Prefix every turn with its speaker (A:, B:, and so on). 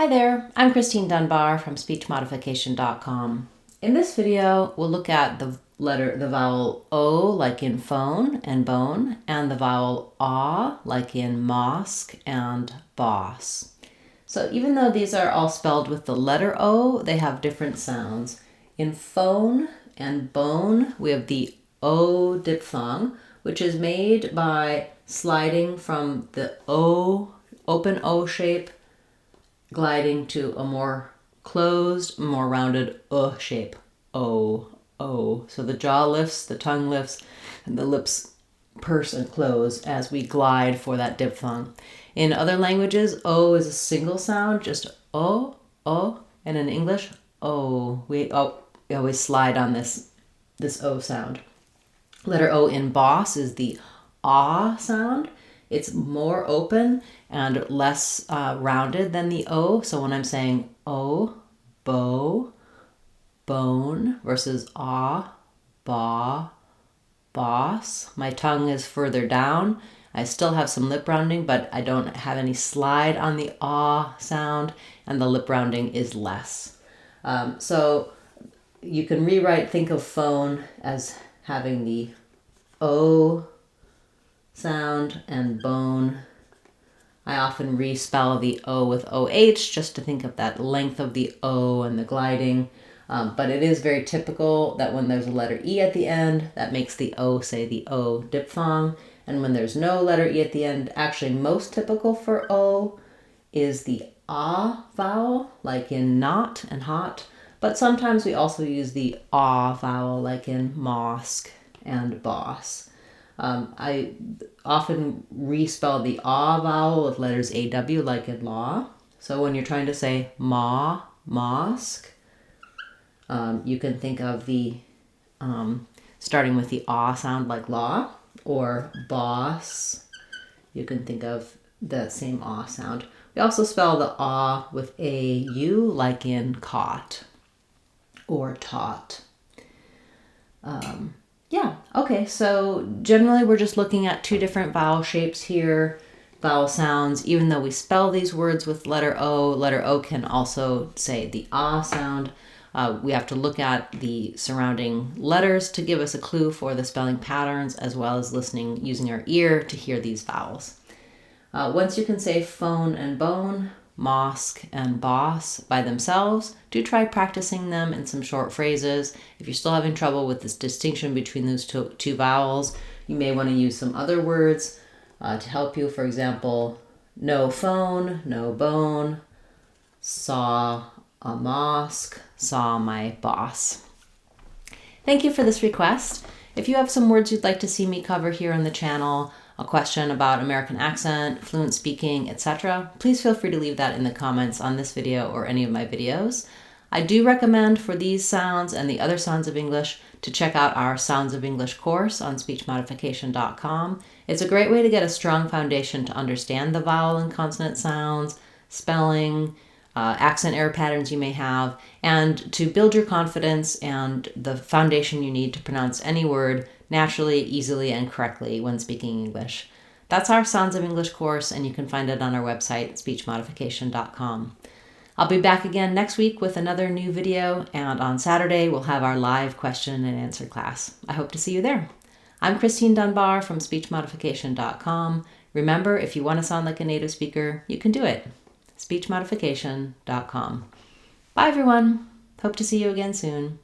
A: Hi there, I'm Christine Dunbar from speechmodification.com. In this video, we'll look at the vowel O like in phone and bone, and the vowel A like in mosque and boss. So even though these are all spelled with the letter O, they have different sounds. In phone and bone, we have the O diphthong, which is made by sliding from the O, open O shape, gliding to a more closed, more rounded shape. O, O. So the jaw lifts, the tongue lifts, and the lips purse and close as we glide for that diphthong. In other languages, O is a single sound, just O, O. And in English, O. We always slide on this O sound. Letter O in boss is the ah sound. It's more open and less rounded than the O. So when I'm saying O, bow, bone versus ah, ba, boss, my tongue is further down. I still have some lip rounding, but I don't have any slide on the ah sound, and the lip rounding is less. So you can think of phone as having the O sound and bone. I often respell the O with OH just to think of that length of the O and the gliding. But it is very typical that when there's a letter E at the end, that makes the O say the O diphthong. And when there's no letter E at the end, actually most typical for O is the ah vowel, like in not and hot. But sometimes we also use the ah vowel, like in mosque and boss. I often respell the ah vowel with letters AW, like in law. So when you're trying to say mosque, you can think of the starting with the ah sound, like law, or boss. You can think of the same ah sound. We also spell the ah with AU, like in caught or taught. Yeah, okay, so generally we're just looking at two different vowel shapes here, vowel sounds. Even though we spell these words with letter O can also say the ah sound. We have to look at the surrounding letters to give us a clue for the spelling patterns, as well as listening using our ear to hear these vowels. Once you can say phone and bone, mosque and boss by themselves, do try practicing them in some short phrases. If you're still having trouble with this distinction between those two vowels, you may want to use some other words to help you. For example, no phone, no bone, saw a mosque, saw my boss. Thank you for this request. If you have some words you'd like to see me cover here on the channel, a question about American accent, fluent speaking, etc., please feel free to leave that in the comments on this video or any of my videos. I do recommend for these sounds and the other sounds of English to check out our Sounds of English course on speechmodification.com. It's a great way to get a strong foundation to understand the vowel and consonant sounds, spelling, accent error patterns you may have, and to build your confidence and the foundation you need to pronounce any word naturally, easily, and correctly when speaking English. That's our Sounds of English course, and you can find it on our website, speechmodification.com. I'll be back again next week with another new video, and on Saturday we'll have our live question and answer class. I hope to see you there. I'm Christine Dunbar from speechmodification.com. Remember, if you want to sound like a native speaker, you can do it. speechmodification.com. Bye everyone. Hope to see you again soon.